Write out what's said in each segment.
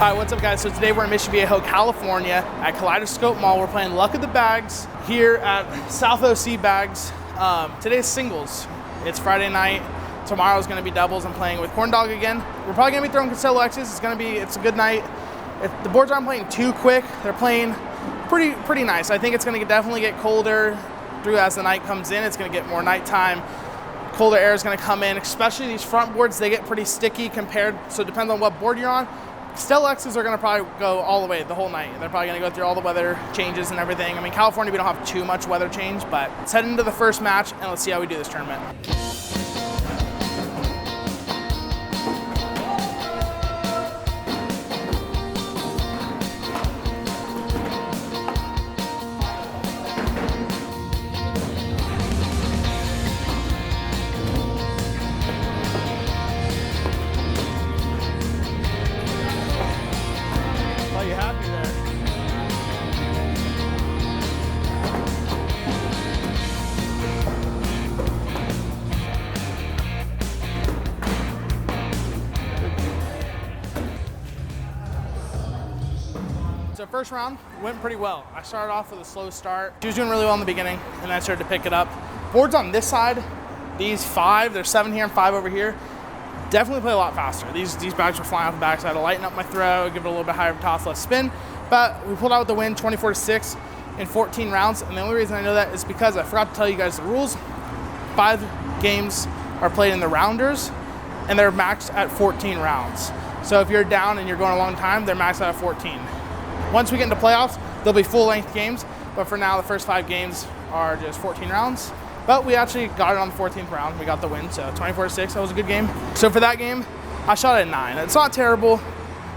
Hi, what's up guys? So today we're in Viejo, California at Kaleidoscope Mall. We're playing Luck of the Bags here at South OC Bags. Today's singles. It's Friday night. Tomorrow's gonna be doubles. I'm playing with Corn Dog again. We're probably gonna be throwing Costello X's. It's a good night. The boards aren't playing too quick. They're playing pretty nice. I think it's gonna definitely get colder through as the night comes in. It's gonna get more nighttime. Colder air is gonna come in, especially these front boards. They get pretty sticky compared, so it depends on what board you're on. Costello X's are gonna probably go all the way the whole night. They're probably gonna go through all the weather changes and everything. I mean, California, we don't have too much weather change, but let's head into the first match and let's see how we do this tournament. So first round went pretty well. I started off with a slow start. She was doing really well in the beginning, and I started to pick it up. Boards on this side, these 5, there's 7 here and 5 over here, definitely play a lot faster. These bags were flying off the back, so I had to lighten up my throw, give it a little bit higher toss, less spin. But we pulled out with the win, 24-6 in 14 rounds. And the only reason I know that is because I forgot to tell you guys the rules. 5 games are played in the rounders, and they're maxed at 14 rounds. So if you're down and you're going a long time, they're maxed out at 14. Once we get into playoffs, they'll be full-length games, but for now, the first 5 games are just 14 rounds. But we actually got it on the 14th round. We got the win, so 24-6, that was a good game. So for that game, I shot at 9. It's not terrible.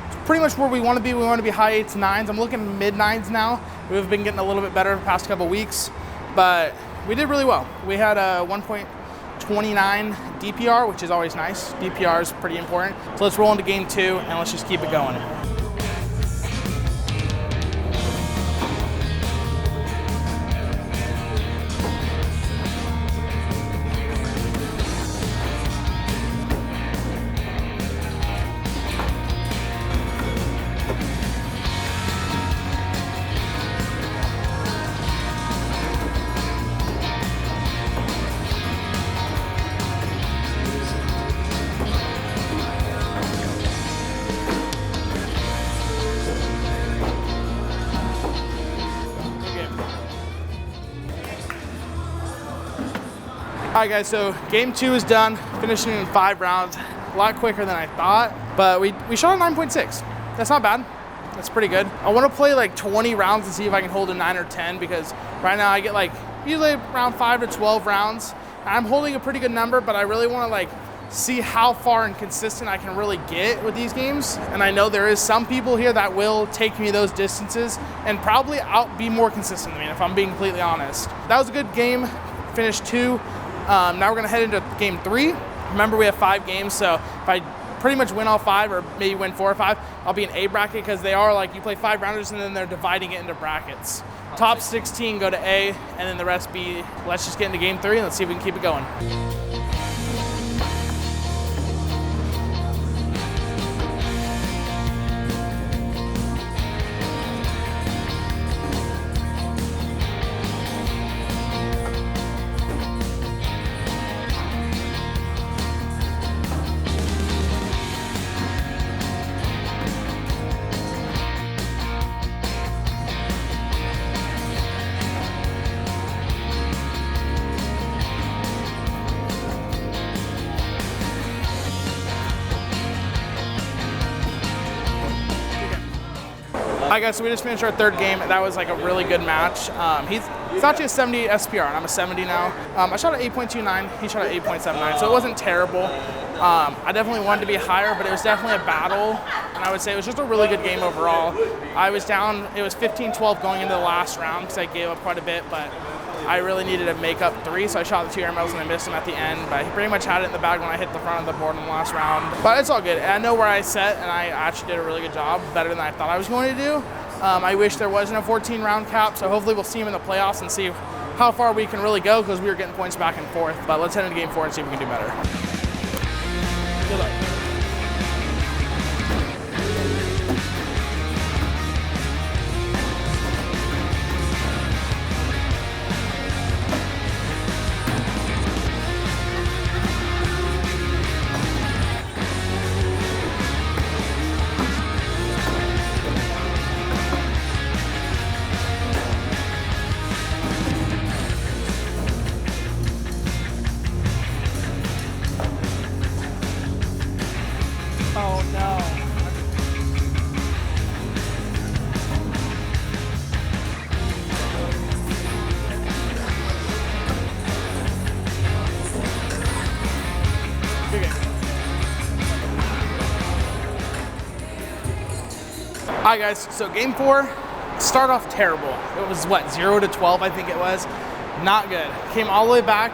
It's pretty much where we want to be. We want to be high 8s, 9s. I'm looking mid-9s now. We've been getting a little bit better the past couple weeks, but we did really well. We had a 1.29 DPR, which is always nice. DPR is pretty important. So let's roll into game 2, and let's just keep it going. All right guys, so game 2 is done, finishing in 5 rounds, a lot quicker than I thought, but we shot a 9.6. That's not bad, that's pretty good. I wanna play like 20 rounds and see if I can hold a 9 or 10, because right now I get like usually around 5 to 12 rounds. I'm holding a pretty good number, but I really wanna like see how far and consistent I can really get with these games. And I know there is some people here that will take me those distances and probably be more consistent than me, if I'm being completely honest. That was a good game, finished 2. Now we're gonna head into game 3. Remember, we have 5 games, so if I pretty much win all 5 or maybe win 4 or 5, I'll be in A bracket, because they are like, you play 5 rounders and then they're dividing it into brackets. Top 16 go to A, and then the rest B. Let's just get into game 3 and let's see if we can keep it going. All right guys, so we just finished our 3rd game. That was like a really good match. He's actually a 70 SPR, and I'm a 70 now. I shot at 8.29, he shot at 8.79, so it wasn't terrible. I definitely wanted to be higher, but it was definitely a battle, and I would say it was just a really good game overall. I was down, it was 15-12 going into the last round, because I gave up quite a bit, but I really needed to make up 3, so I shot the 2 air medals and I missed them at the end, but he pretty much had it in the bag when I hit the front of the board in the last round. But it's all good. I know where I set, and I actually did a really good job, better than I thought I was going to do. I wish there wasn't a 14-round cap, so hopefully we'll see him in the playoffs and see how far we can really go, because we were getting points back and forth. But let's head into game 4 and see if we can do better. Good luck. All right, guys, so game 4, start off terrible. It was what, 0 to 12, I think it was. Not good. Came all the way back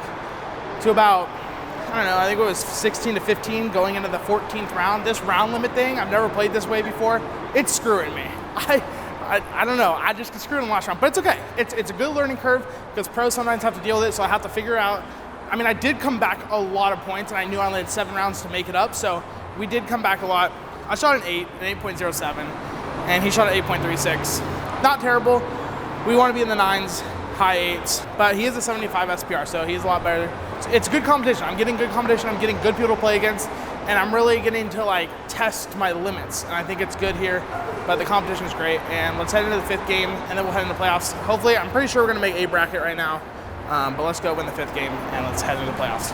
to about, I don't know, I think it was 16 to 15 going into the 14th round. This round limit thing, I've never played this way before. It's screwing me. I don't know, I just get screwed in the last round, but it's okay. It's a good learning curve because pros sometimes have to deal with it, so I have to figure out. I mean, I did come back a lot of points, and I knew I only had 7 rounds to make it up, so we did come back a lot. I shot an 8.07, and he shot an 8.36. Not terrible. We want to be in the 9s, high 8s, but he is a 75 SPR, so he's a lot better. It's good competition. I'm getting good competition. I'm getting good people to play against, and I'm really getting to like test my limits, and I think it's good here, but the competition is great. And let's head into the 5th game, and then we'll head into playoffs. Hopefully, I'm pretty sure we're gonna make A bracket right now, but let's go win the 5th game, and let's head into the playoffs.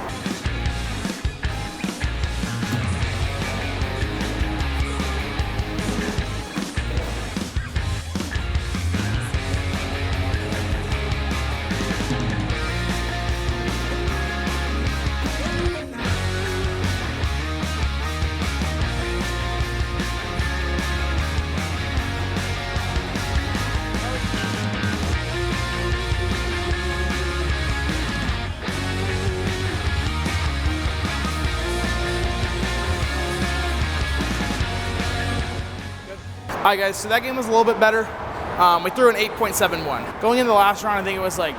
All right, guys, so that game was a little bit better. We threw an 8.71. Going into the last round, I think it was like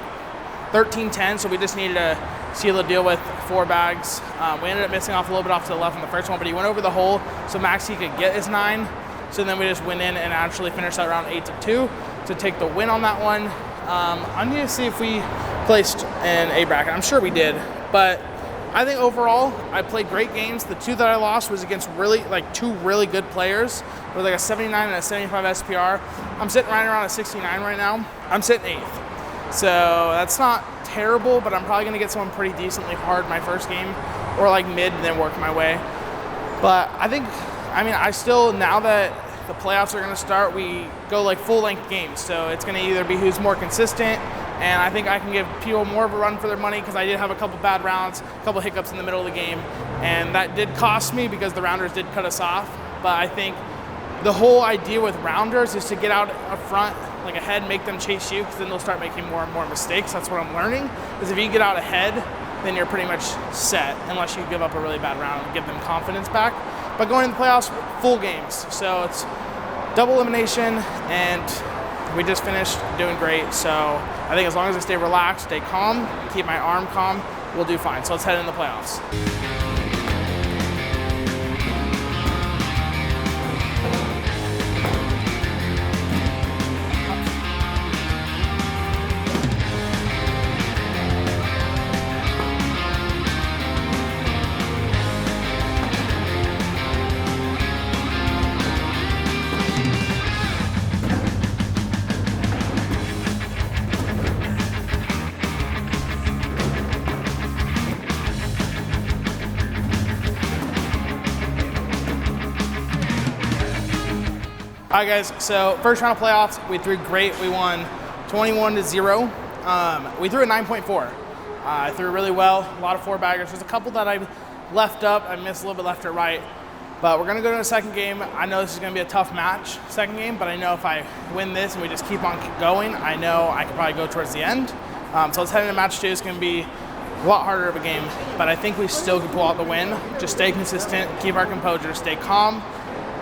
13-10, so we just needed to seal the deal with 4 bags. We ended up missing off a little bit off to the left on the first one, but he went over the hole, so max he could get his 9. So then we just went in and actually finished that round 8-2 to take the win on that one. I need to see if we placed in A bracket. I'm sure we did, but I think overall, I played great games. The 2 that I lost was against really, like 2 really good players. It was like a 79 and a 75 SPR. I'm sitting right around a 69 right now. I'm sitting 8th. So that's not terrible, but I'm probably gonna get someone pretty decently hard my first game, or like mid and then work my way. But I think, I still, now that the playoffs are gonna start, we go like full length games. So it's gonna either be who's more consistent, and I think I can give people more of a run for their money because I did have a couple bad rounds, a couple hiccups in the middle of the game, and that did cost me because the rounders did cut us off. But I think the whole idea with rounders is to get out up front, like ahead, make them chase you, because then they'll start making more and more mistakes. That's what I'm learning, is if you get out ahead, then you're pretty much set, unless you give up a really bad round and give them confidence back. But going into the playoffs, full games. So it's double elimination, and we just finished doing great. So I think as long as I stay relaxed, stay calm, keep my arm calm, we'll do fine. So let's head into the playoffs. All right, guys, so first round of playoffs, we threw great. We won 21-0. We threw a 9.4. I threw really well, a lot of 4-baggers. There's a couple that I left up. I missed a little bit left or right. But we're gonna go to the second game. I know this is gonna be a tough match, second game, but I know if I win this and we just keep on going, I know I can probably go towards the end. So let's head into match 2. It's gonna be a lot harder of a game, but I think we still can pull out the win. Just stay consistent, keep our composure, stay calm.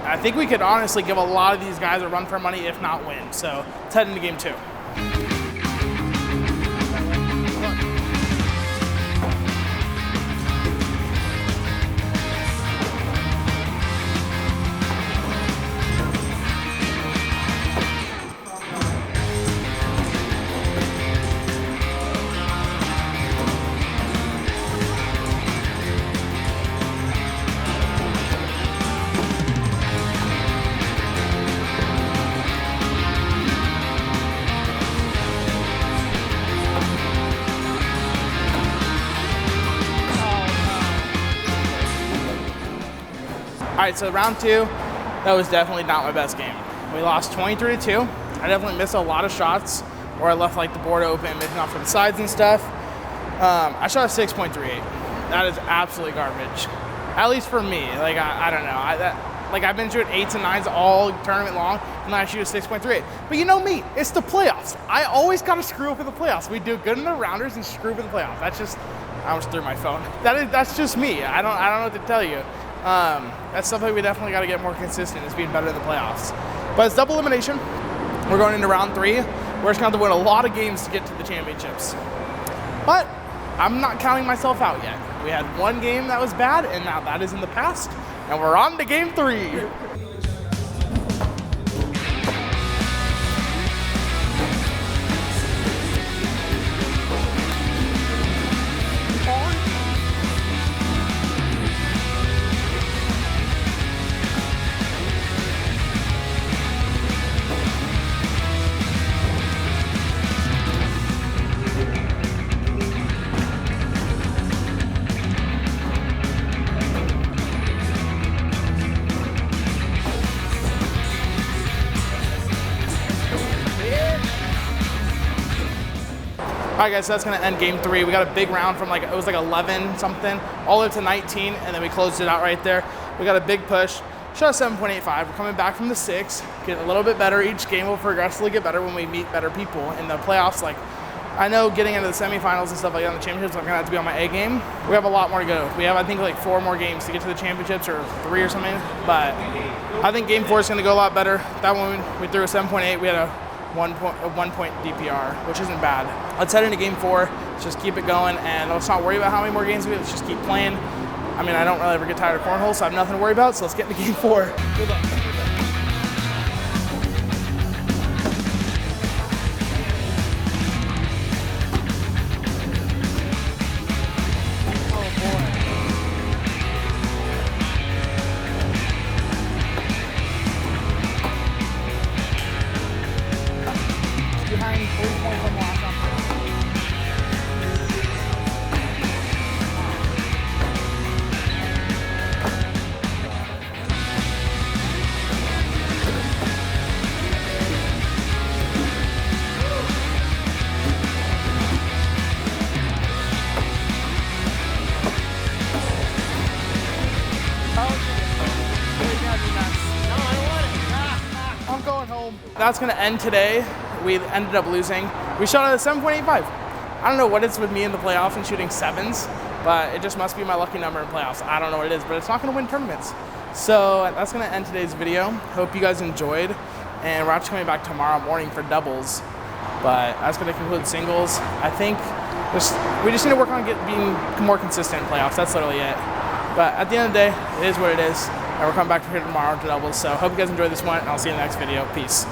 I think we could honestly give a lot of these guys a run for money, if not win. So let's head into game 2. All right, so round 2, that was definitely not my best game. We lost 23-2. I definitely missed a lot of shots, or I left like the board open, missing off to the sides and stuff. I shot a 6.38. That is absolutely garbage, at least for me. Like I don't know. Like I've been shooting 8s and 9s all tournament long, and then I shoot a 6.38. But you know me, it's the playoffs. I always gotta screw up in the playoffs. We do good in the rounders and screw up in the playoffs. That's just, I almost threw my phone. That's just me. I don't know what to tell you. That's something we definitely gotta get more consistent, is being better in the playoffs. But it's double elimination. We're going into round 3. We're just gonna have to win a lot of games to get to the championships. But I'm not counting myself out yet. We had one game that was bad, and now that is in the past, and we're on to game 3. All right, guys, so that's gonna end game 3. We got a big round from it was like 11 something, all the way to 19, and then we closed it out right there. We got a big push, shot a 7.85. We're coming back from the 6, getting a little bit better. Each game will progressively get better when we meet better people in the playoffs. Like, I know getting into the semifinals and stuff like that in the championships, I'm gonna have to be on my A game. We have a lot more to go. We have, I think, like 4 more games to get to the championships, or 3 or something, but I think game 4 is gonna go a lot better. That one, we threw a 7.8. We had a 1 point DPR, which isn't bad. Let's head into game 4. Let's just keep it going, and let's not worry about how many more games we have. Let's just keep playing. I mean, I don't really ever get tired of cornhole, so I have nothing to worry about. So let's get into game 4. Good luck. Behind 3 points on the last time. I'm going home. That's gonna end today. We ended up losing. We shot at a 7.85. I don't know what it's with me in the playoffs and shooting 7s, but it just must be my lucky number in playoffs. I don't know what it is, but it's not gonna win tournaments. So that's gonna end today's video. Hope you guys enjoyed, and we're actually coming back tomorrow morning for doubles, but that's gonna conclude singles. I think we just need to work on being more consistent in playoffs. That's literally it. But at the end of the day, it is what it is, and we're coming back here tomorrow to doubles. So hope you guys enjoyed this one, and I'll see you in the next video. Peace.